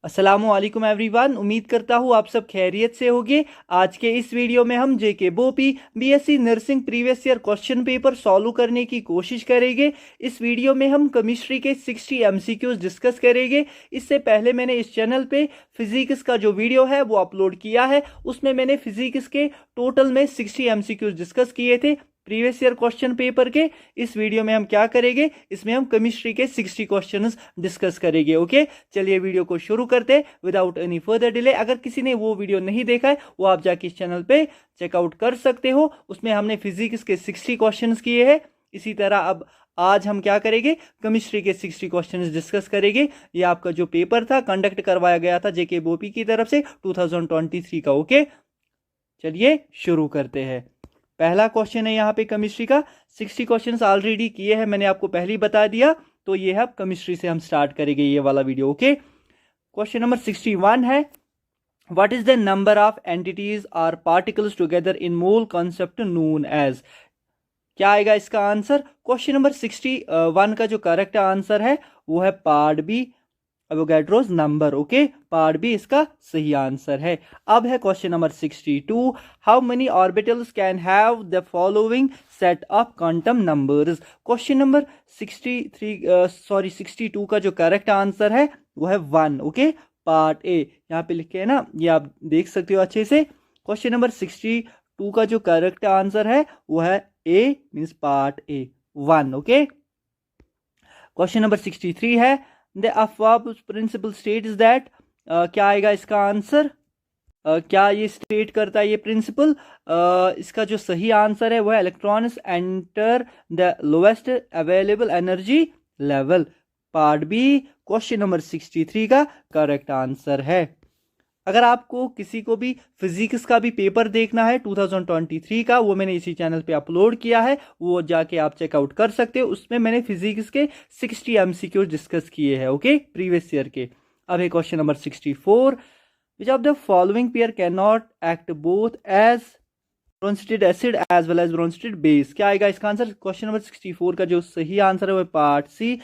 अस्सलामुअलैकुम एवरीवन। उम्मीद करता हूँ आप सब खैरियत से होंगे। आज के इस वीडियो में हम JK BOPEE BSc nursing previous year question paper solve करने की कोशिश करेंगे। इस वीडियो में हम केमिस्ट्री के 60 एमसीक्यूज डिस्कस करेंगे। इससे पहले मैंने इस चैनल पे फिजिक्स का जो वीडियो है वो अपलोड किया है। उसमें मैंने फिजिक्स के टोटल में 60 एमसीक्यूज डिस्कस किए थे प्रीवियस ईयर क्वेश्चन पेपर के। इस वीडियो में हम क्या करेंगे, इसमें हम केमिस्ट्री के 60 क्वेश्चंस डिस्कस करेंगे। ओके, चलिए वीडियो को शुरू करते हैं विदाउट एनी फर्दर डिले। अगर किसी ने वो वीडियो नहीं देखा है वो आप जाके इस चैनल पे चेकआउट कर सकते हो। उसमें हमने फिजिक्स के 60 क्वेश्चंस किए हैं। इसी तरह अब आज हम क्या करेंगे, केमिस्ट्री के 60 क्वेश्चंस डिस्कस करेंगे। ये आपका जो पेपर था कंडक्ट करवाया गया था जेके बोपी की तरफ से 2023 का। ओके, चलिए शुरू करते हैं। पहला क्वेश्चन है यहाँ पे केमिस्ट्री का। 60 क्वेश्चंस ऑलरेडी किए हैं, मैंने आपको पहले ही बता दिया। तो ये है केमिस्ट्री से हम स्टार्ट करेंगे ये वाला वीडियो। ओके, क्वेश्चन नंबर 61 है, what is the number of entities और particles together in mole concept known as. क्या आएगा इसका आंसर। क्वेश्चन नंबर 61 का जो करेक्ट आंसर है वो है part B, Avogadro's number. Okay, part B इसका सही आंसर है। अब है question number 62, how many orbitals can have the following set of quantum numbers. Question number 62 का जो करेक्ट आंसर है वो है 1। ओके, पार्ट ए यहाँ पे लिखे है ना, ये आप देख सकते हो अच्छे से। क्वेश्चन नंबर 62 का जो करेक्ट आंसर है वो है A, means part A 1। Okay, question number 63 है, the Aufbau principle state is that. क्या आएगा इसका आंसर। क्या ये स्टेट करता है ये प्रिंसिपल। इसका जो सही आंसर है वो है electrons enter the lowest available energy level, part B question number 63 का करेक्ट आंसर है। अगर आपको किसी को भी फिजिक्स का भी पेपर देखना है 2023 का, वो मैंने इसी चैनल पे अपलोड किया है, वो जाके आप चेकआउट कर सकते हो। उसमें मैंने फिजिक्स के 60 एमसीक्यू डिस्कस किए हैं। ओके, प्रीवियस ईयर के। अब है question number 64, which of the following pair can not act both as Bronsted acid as well as Bronsted base. क्या आएगा इसका आंसर। क्वेश्चन नंबर 64 का जो सही आंसर है वो पार्ट सी।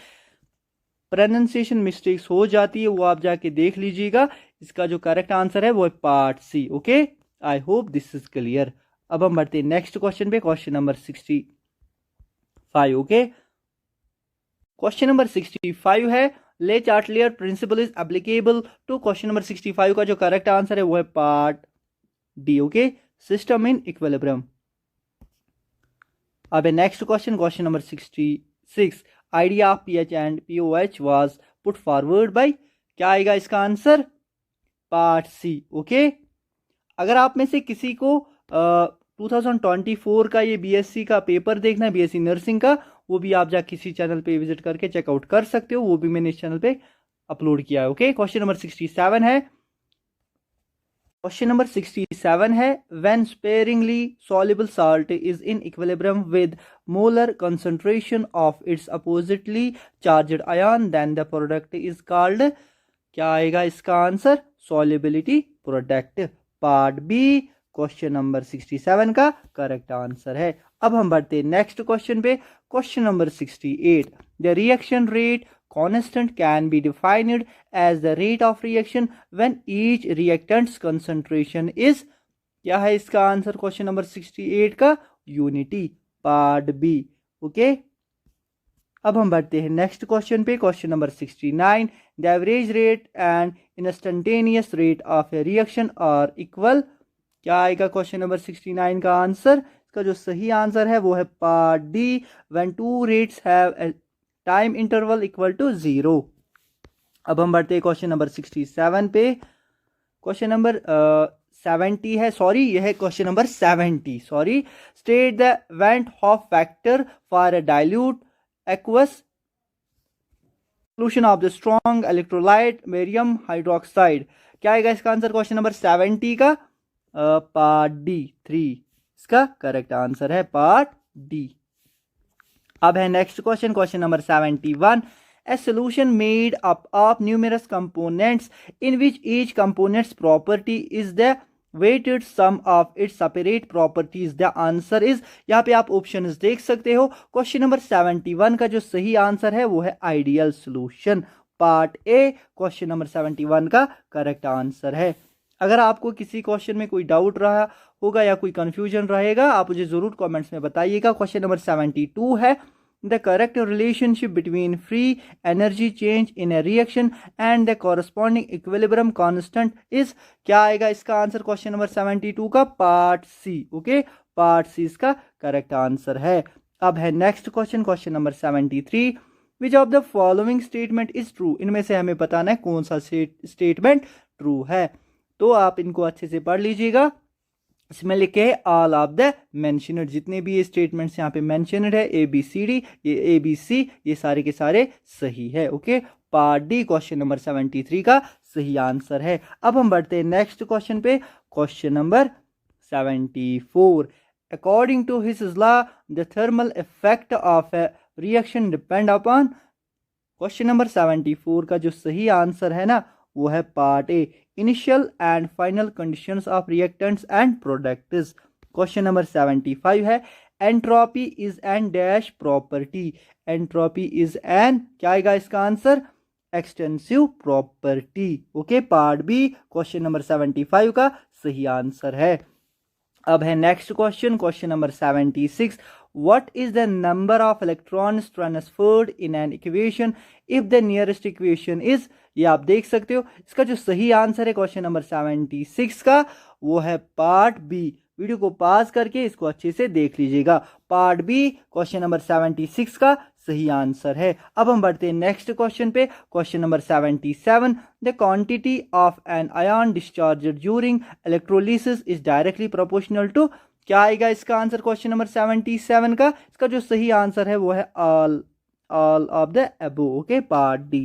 प्रोनाउंसिएशन मिस्टेक्स हो जाती है, वो आप जाके देख लीजिएगा। इसका जो करेक्ट आंसर है वो है part C. Okay, I hope this is clear. अब हम बढ़ते हैं नेक्स्ट क्वेश्चन पे, question number 65। Okay, question number 65 है, Le Chatelier principle is applicable to. Question number 65 का जो करेक्ट आंसर है वो है part D. Okay, system in equilibrium. अब है next question, question number 66, idea of pH and pOH was put forward by। क्या आएगा इसका आंसर। Part C. ओके, अगर आप में से किसी को 2024 का ये बीएससी का पेपर देखना है, बीएससी नर्सिंग का, वो भी आप जा किसी चैनल पे विजिट करके चेकआउट कर सकते हो। वो भी मैंने इस चैनल पे अपलोड किया है। ओके, क्वेश्चन नंबर 67 है, क्वेश्चन नंबर 67 है, when sparingly soluble salt is in equilibrium with molar concentration of its oppositely charged ion then the product is called. क्या आएगा इसका answer. Solubility product, part B question number 67 का correct answer है। अब हम बढ़ते हैं नेक्स्ट क्वेश्चन पे, question number 68, the reaction rate constant can be defined as the rate of reaction when each reactant's concentration is। क्या है इसका आंसर क्वेश्चन नंबर 68 का। Unity, part B. ओके, अब हम बढ़ते हैं नेक्स्ट क्वेश्चन पे, question number 69, the average rate and instantaneous rate of a reaction are equal. क्या आएगा क्वेश्चन नंबर 69 का आंसर। इसका जो सही आंसर है वो है part D, when two rates have time interval equal to 0। अब हम बढ़ते हैं क्वेश्चन नंबर 67 पे, क्वेश्चन नंबर 70 है, सॉरी यह है question number 70। Sorry, state the went half factor for a dilute aqueous solution of the strong electrolyte barium hydroxide. क्या आएगा इसका आंसर क्वेश्चन नंबर 70 का। पार्ट डी 3 इसका करेक्ट आंसर है, पार्ट डी। अब है next question, question number 71, a solution made up of numerous components in which each component's property is the weighted sum of its separate properties। the answer is। यहाँ पे आप options देख सकते हो। Question number 71 का जो सही आंसर है वो है ideal solution, part A question number 71 का करेक्ट आंसर है। अगर आपको किसी क्वेश्चन में कोई डाउट रहा होगा या कोई कंफ्यूजन रहेगा, आप मुझे जरूर कमेंट्स में बताइएगा। क्वेश्चन नंबर 72 है, the correct relationship between free energy change in a reaction and the corresponding equilibrium constant is. क्या आएगा इसका आंसर क्वेश्चन नंबर 72 का? Part C. Okay, part C इसका करेक्ट आंसर है। अब है next question, question number 73, which of the following statement is true. इनमें से हमें बताना है कौन सा स्टेटमेंट ट्रू है। तो आप इनको अच्छे से पढ़ लीजिएगा। इसमें लिखे है ऑल ऑफ द मेंशनड, जितने भी ये स्टेटमेंट्स यहाँ पे मेंशनड है ABCD, ये ABC, ये सारे के सारे सही है। Okay, part D question number 73 का सही आंसर है। अब हम बढ़ते हैं नेक्स्ट क्वेश्चन पे, question number 74। According to his law the thermal effect of a reaction depend upon. Question number 74 का जो सही आंसर है ना, वो है part A, initial and final conditions of reactants and products. Question number 75 है, entropy is an dash property. Entropy is an, क्या आएगा इसका answer? Extensive property. Okay, part B question number 75 का सही आंसर है। अब है next question, question number 76, what is the number of electrons transferred in an equation if the nearest equation is। ये आप देख सकते हो। इसका जो सही आंसर है क्वेश्चन नंबर 76 का, वो है पार्ट बी। वीडियो को पास करके इसको अच्छे से देख लीजिएगा। पार्ट बी क्वेश्चन नंबर 76 का सही आंसर है। अब हम बढ़ते हैं नेक्स्ट क्वेश्चन पे, question number 77, the quantity of an ion discharge during electrolysis is directly proportional to. क्या आएगा इसका आंसर क्वेश्चन नंबर 77 का? इसका जो सही आंसर है वो है all of the above. Okay, part D.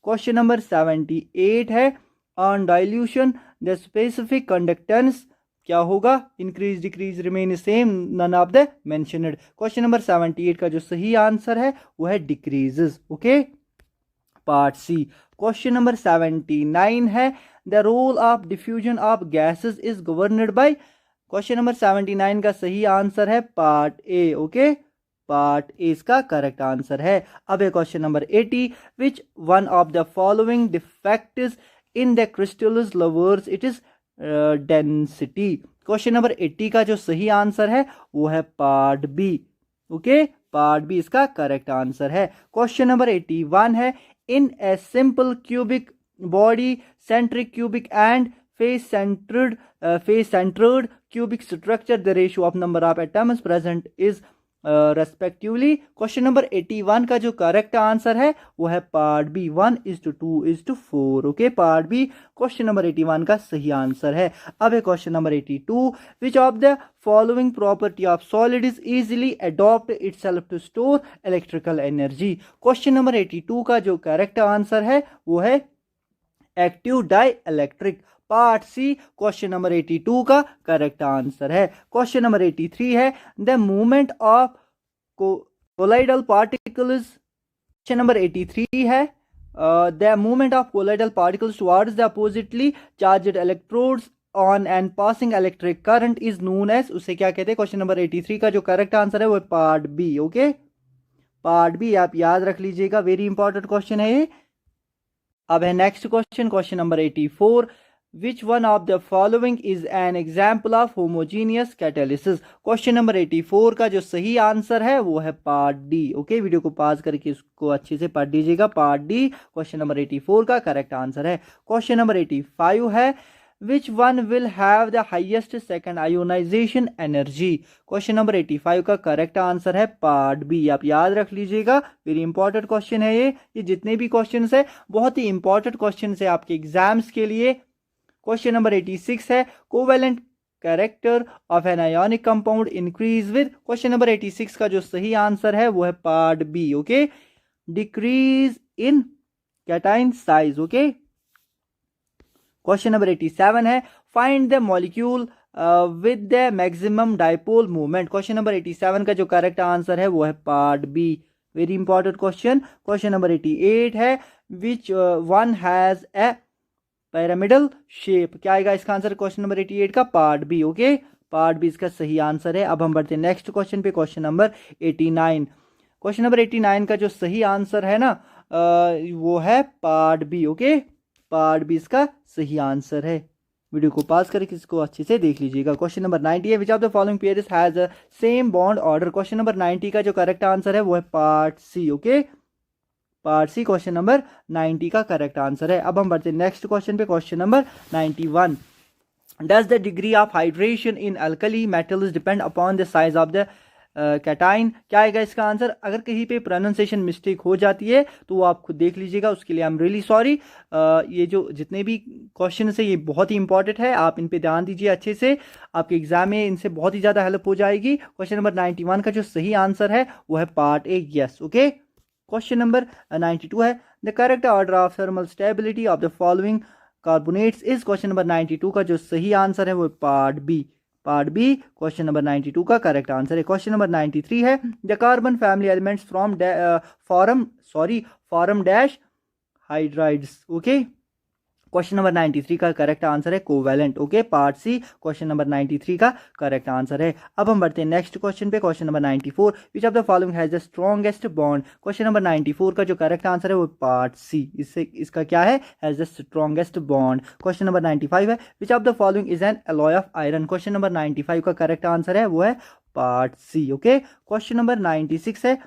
Question number 78 है, on dilution the specific conductance क्या होगा? Increase decrease remain same, none of the mentioned. Question number 78 का जो सही आंसर है वो है decreases. Okay, part C. Question number 79 है, the role of diffusion of gases is governed by. Question number 79 का सही आंसर है part A. Okay, part A इसका करेक्ट आंसर है। अब है question number 80, which one of the following defects in the crystals lowers it is density. Question number 80 का जो सही आंसर है वो है part B. Okay, part B इसका करेक्ट आंसर है। क्वेश्चन नंबर 81 है, in a simple cubic body centric cubic and face centered cubic structure the ratio of number of atoms present is respectively। Question number 81 का जो correct answer है वो है part B, 1:2:4। Okay, part B question number 81 का सही answer है। अब है question number 82, which of the following property of solid is easily adopt itself to store electrical energy. Question number 82 का जो करेक्ट आंसर है वो है active dielectric. Part C question number 82 का करेक्ट आंसर है। क्वेश्चन नंबर 83 है, the movement of colloidal particles. Question number 83 है, the movement of colloidal particles towards the oppositely charged electrodes on and passing electric current is known as. उसे क्या कहते हैं? Question number 83 का जो correct answer है वो part B. Okay, part B आप याद रख लीजिएगा, वेरी इंपॉर्टेंट क्वेश्चन है ये। अब है next question, question number 84, which one of the following is an example of homogeneous catalysis। Question number 84 का जो सही आंसर है वो है पार्ट डी। ओके, वीडियो को पॉज करके इसको अच्छे से पढ़ लीजिएगा। पार्ट डी क्वेश्चन नंबर 84 का करेक्ट आंसर है। क्वेश्चन नंबर 85 है, which one will have the highest second ionization energy। Question number 85 का करेक्ट आंसर है पार्ट बी। आप याद रख लीजिएगा, वेरी इंपॉर्टेंट क्वेश्चन है ये जितने भी क्वेश्चन है बहुत ही इंपॉर्टेंट क्वेश्चन है आपके एग्जाम्स के लिए। क्वेश्चन नंबर 86 है, covalent character of an ionic compound increase with. Question number 86 का जो सही आंसर है वो है part B. Okay, decrease in cation size. Okay, question number 87 है, find the molecule with the maximum dipole movement. Question number 87 का जो correct answer है वो है part B, very important question. Question number 88 है, which one has a pyramidal shape. क्या आएगा इसका आंसर क्वेश्चन नंबर 88 का? Part B. Okay, part B इसका सही आंसर है। अब हम बढ़ते हैं नेक्स्ट क्वेश्चन पे, क्वेश्चन नंबर 89। क्वेश्चन नंबर 89 का जो सही आंसर है ना, वो है part B. Okay, part B इसका सही आंसर है। वीडियो को पास करके इसको अच्छे से देख लीजिएगा। क्वेश्चन नंबर 90 है, which of the following pairs has a same bond order. Question number 90 का जो करेक्ट आंसर है वो है part C. Okay, part C question number 90 का करेक्ट आंसर है। अब हम बढ़ते हैं नेक्स्ट क्वेश्चन पे, question number 91। Does the degree of hydration in alkali metals depend upon the size of the cation. क्या आएगा इसका आंसर? अगर कहीं पे प्रोनाउंसिएशन मिस्टेक हो जाती है तो वो आप खुद देख लीजिएगा, उसके लिए आई एम रियली सॉरी। ये जो जितने भी क्वेश्चन है ये बहुत ही इंपॉर्टेंट है, आप इन पे ध्यान दीजिए अच्छे से, आपके एग्जाम में इनसे बहुत ही ज़्यादा हेल्प हो जाएगी। क्वेश्चन नंबर 91 का जो सही आंसर है वो है part A, yes. Okay, question number 92 है, the correct order of thermal stability of the following carbonates is. Question number 92 का जो सही आंसर है वो part B, part B question number 92 का करेक्ट आंसर है। क्वेश्चन नंबर 93 है, the carbon family elements from form dash hydrides. Okay, question number 93 का correct answer है covalent. Okay, part C question number 93 का करेक्ट आंसर है। अब हम बढ़ते हैं नेक्स्ट क्वेश्चन पे, question number 94, which of the following has the strongest bond. Question number 94 का जो करेक्ट आंसर है वो पार्ट सी, इससे इसका क्या है, has the strongest bond. Question number 95 है, which of the following is an alloy of iron. Question number 95 का करेक्ट आंसर है वो है part C. Okay, question number 96 है,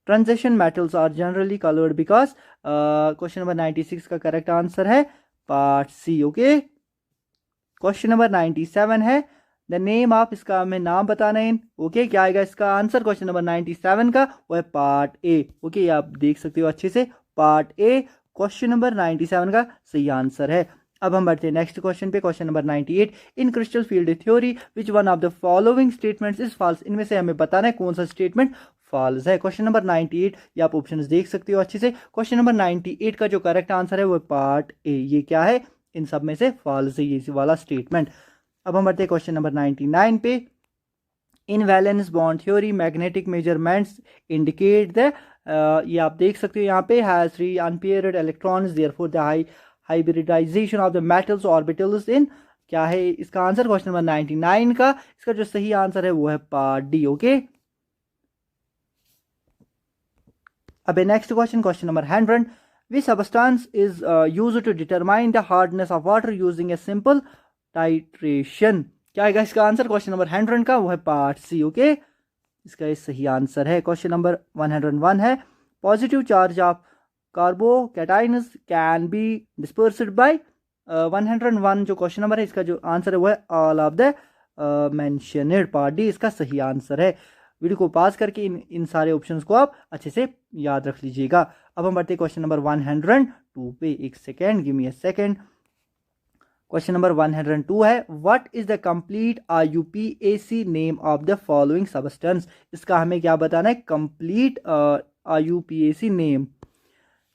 transition metals are generally coloured because. Question number 96 का correct answer है part C. Okay, question number 97 है, the name of, इसका हमें नाम बताना है। ओके, क्या आएगा इसका आंसर? क्वेश्चन नंबर 97 का वो है पार्ट ए। ओके, आप देख सकते हो अच्छे से, पार्ट ए क्वेश्चन नंबर 97 का सही आंसर है। अब हम बढ़ते हैं नेक्स्ट क्वेश्चन पे, question number 98, in crystal field theory which one of the following statements is false. इनमें से हमें बताना है कौन सा स्टेटमेंट फॉल्स है। क्वेश्चन नंबर 98, ये आप ऑप्शंस देख सकते हो अच्छे से। क्वेश्चन नंबर 98 का जो करेक्ट आंसर है वो पार्ट ए, ये क्या है, इन सब में से फॉल्स है ये वाला स्टेटमेंट। अब हम बढ़ते हैं क्वेश्चन नंबर 99 पे, in valence bond theory magnetic measurements indicate the, ये आप देख सकते हो यहाँ पे, has 3 unpaired electrons therefore the hybridization of the metals orbitals in. क्या है इसका आंसर? क्वेश्चन नंबर 99 का इसका जो सही आंसर है वो है पार्ट डी। ओके, अब next question, question number 100, which substance is used to determine the hardness of water using a simple titration. क्या आएगा इसका आंसर? क्वेश्चन नंबर 100 का वो है पार्ट सी। ओके, इसका ये सही आंसर है। क्वेश्चन नंबर 101 है, positive charge of carbocations can be dispersed by. 101 जो क्वेश्चन नंबर है इसका जो आंसर है वो है all of the mentioned, part D इसका सही आंसर है। वीडियो को पास करके इन सारे ऑप्शंस को आप अच्छे से याद रख लीजिएगा। अब हम बढ़ते हैं क्वेश्चन नंबर 102 पे, एक second, give me a second. Question number 102 है, what is the complete IUPAC name of the following substance. इसका हमें क्या बताना है, कंप्लीट IUPAC नेम।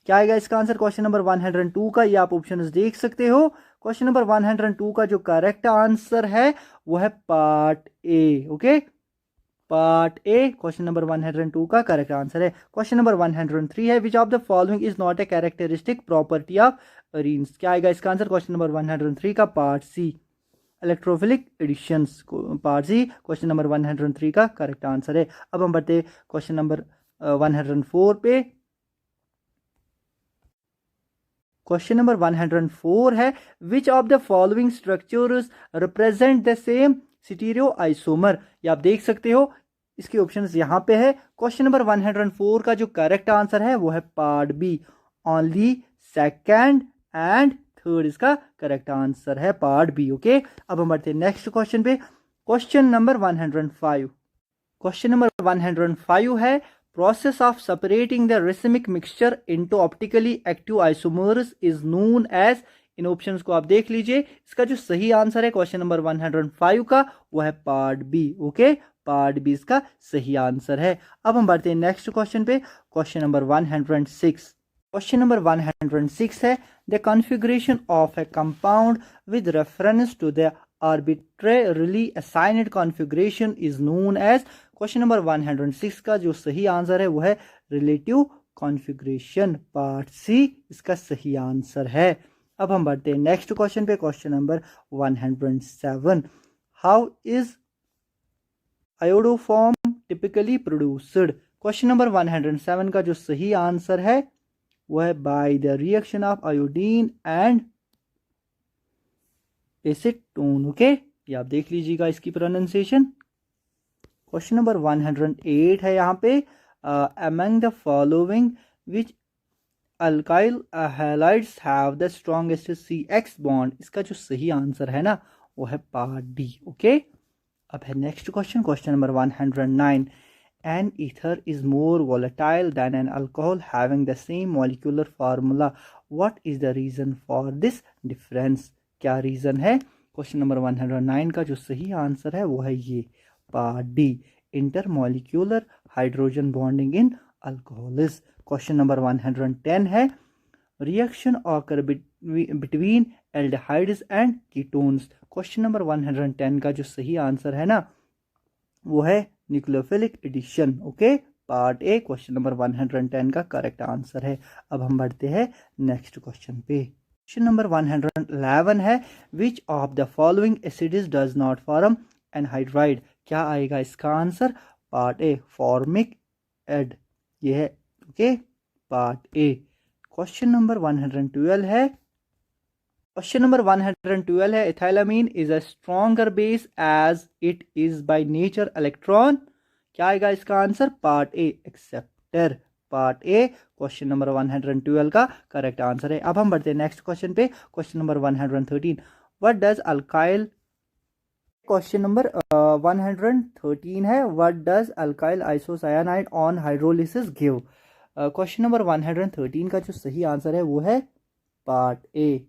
क्या आएगा इसका आंसर? क्वेश्चन नंबर 102 का ये आप ऑप्शंस देख सकते हो। क्वेश्चन नंबर 102 का जो करेक्ट आंसर है वो है part A. Okay, part A question number 102 का करेक्ट आंसर है। क्वेश्चन नंबर 103 है, which of the following is not a characteristic property of arenes. क्या आएगा इसका आंसर? क्वेश्चन नंबर 103 का part C, electrophilic additions, part C question number 103 का correct answer है। अब हम बढ़ते क्वेश्चन नंबर 104 पे। क्वेश्चन नंबर 104 है, which of the following structures represent the same stereo isomer. ये आप देख सकते हो, इसके ऑप्शंस यहाँ पे है। क्वेश्चन नंबर 104 का जो करेक्ट आंसर है वो है part B, only second and third इसका करेक्ट आंसर है, पार्ट बी। ओके, अब हम बढ़ते हैं नेक्स्ट क्वेश्चन पे, क्वेश्चन नंबर 105। क्वेश्चन नंबर 105 है, process of separating the racemic mixture into optically active isomers is known as. इन ऑप्शंस को आप देख लीजिए, इसका जो सही आंसर है क्वेश्चन नंबर 105 का वो है part B. Okay, part B इसका सही आंसर है। अब हम बढ़ते हैं नेक्स्ट क्वेश्चन पे, क्वेश्चन नंबर 106। क्वेश्चन नंबर 106 है, the configuration of a compound with reference to the arbitrarily assigned configuration is known as. Question number 106 का जो सही आंसर है वो है रिलेटिव कॉन्फ़िगरेशन, पार्ट सी इसका सही आंसर है। अब हम बढ़ते हैं नेक्स्ट क्वेश्चन पे, question number 107। How is iodoform typically produced. Question number 107 का जो सही आंसर है वो है by the reaction of iodine and acetone. Okay, ये आप देख लीजिएगा इसकी प्रोनाउंसिएशन। क्वेश्चन नंबर 108 है यहाँ पे, among the following which alkyl halides have the strongest CX bond. इसका जो सही आंसर है ना वो है पार्ट डी। ओके, अब है next question, question number 109। An ether is more volatile than an alcohol having the same molecular formula. What is the reason for this difference? क्या रीज़न है? क्वेश्चन नंबर 109 का जो सही आंसर है वो है ये part D, intermolecular hydrogen bonding in alcohols. Question number 110 है, reaction occur between aldehydes and ketones. Question number 110 का जो सही आंसर है ना वो है nucleophilic addition. Okay, part A question number 110 का करेक्ट आंसर है। अब हम बढ़ते हैं नेक्स्ट क्वेश्चन पे। क्वेश्चन नंबर 111 है, which of the following acids does not form anhydride. क्या आएगा इसका answer? Part A formic acid, ये है। Okay, part A. Question number 112 है, क्वेश्चन नंबर 112 है, ethylamine is a stronger base as it is by nature electron. क्या आएगा इसका answer? Part A acceptor, part A question number 112 का correct answer है। अब हम बढ़ते हैं नेक्स्ट क्वेश्चन पे, question number 113। What does alkyl, question number 113 है, what does alkyl isocyanide on hydrolysis give. Question number 113 का जो सही आंसर है वो है part A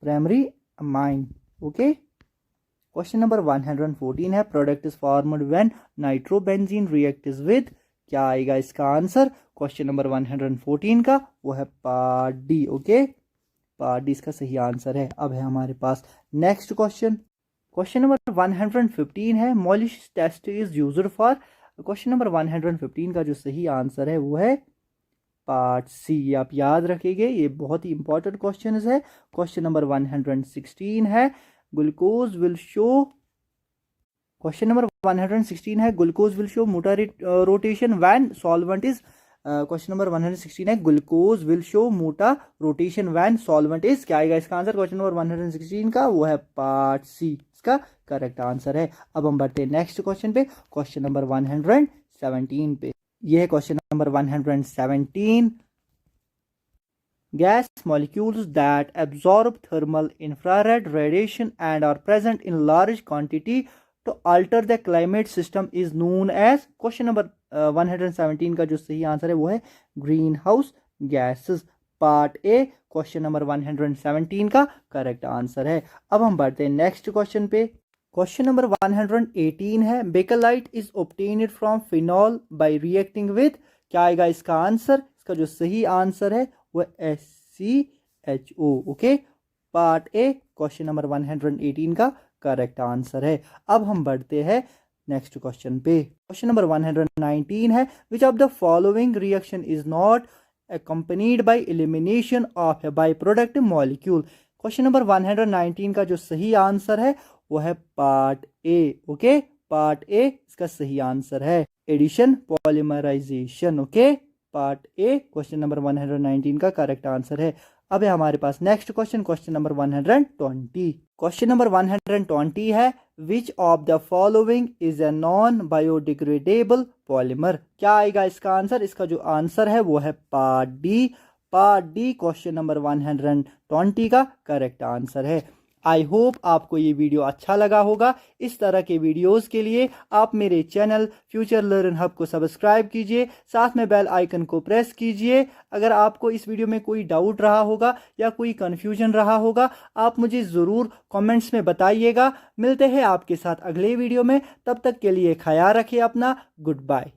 primary amine. Okay, question number 114 है, product is formed when nitrobenzene reacts with. क्या आएगा इसका आंसर? क्वेश्चन नंबर 114 का वो है part D. Okay, part D इसका सही आंसर है। अब है हमारे पास नेक्स्ट क्वेश्चन, क्वेश्चन नंबर 115 है, Molisch test is used for. Question number 115 का जो सही आंसर है वो है पार्ट सी। आप याद रखेंगे, ये बहुत ही इंपॉर्टेंट क्वेश्चन है। क्वेश्चन नंबर 116 है, glucose will show. Question number 116 है, glucose will show motor rotation when solvent is. Question number 116 है, ग्लूकोज विल शो मोटा रोटेशन व्हेन सॉल्वेंट इज। क्या आएगा इसका आंसर? क्वेश्चन नंबर 116 का वो है पार्ट सी, इसका करेक्ट आंसर है। अब हम बढ़ते हैं नेक्स्ट क्वेश्चन पे, क्वेश्चन नंबर 117 पे। यह है question number 117। Gas molecules that absorb thermal infrared radiation and are present in large quantity to alter the climate system is known as। Question number 117 का जो सही आंसर है वो है greenhouse gases, part A question number 117 का correct answer है। अब हम बढ़ते हैं नेक्स्ट क्वेश्चन पे, क्वेश्चन नंबर 118 है, bakelite is obtained from phenol by reacting with. क्या आएगा इसका आंसर? इसका जो सही आंसर है वो SCHO। Okay, part A question number 118 का करेक्ट आंसर है। अब हम बढ़ते हैं नेक्स्ट क्वेश्चन पे, क्वेश्चन नंबर 119 है, which of the following reaction is not accompanied by elimination of a byproduct molecule। Question number 119 का जो सही आंसर है वो है part A. Okay, part A इसका सही आंसर है addition polymerization. Okay, part A question number 119 का करेक्ट आंसर है। अब है हमारे पास next question, question number 120। Question number 120 है, which of the following is a non biodegradable polymer. क्या आएगा इसका आंसर? इसका जो आंसर है वो है part D, part D question number 120 का करेक्ट आंसर है। आई होप आपको ये वीडियो अच्छा लगा होगा। इस तरह के वीडियोस के लिए आप मेरे चैनल फ्यूचर लर्न हब को सब्सक्राइब कीजिए, साथ में बेल आइकन को प्रेस कीजिए। अगर आपको इस वीडियो में कोई डाउट रहा होगा या कोई कन्फ्यूजन रहा होगा, आप मुझे ज़रूर कमेंट्स में बताइएगा। मिलते हैं आपके साथ अगले वीडियो में, तब तक के लिए ख्याल रखिए अपना। Good bye.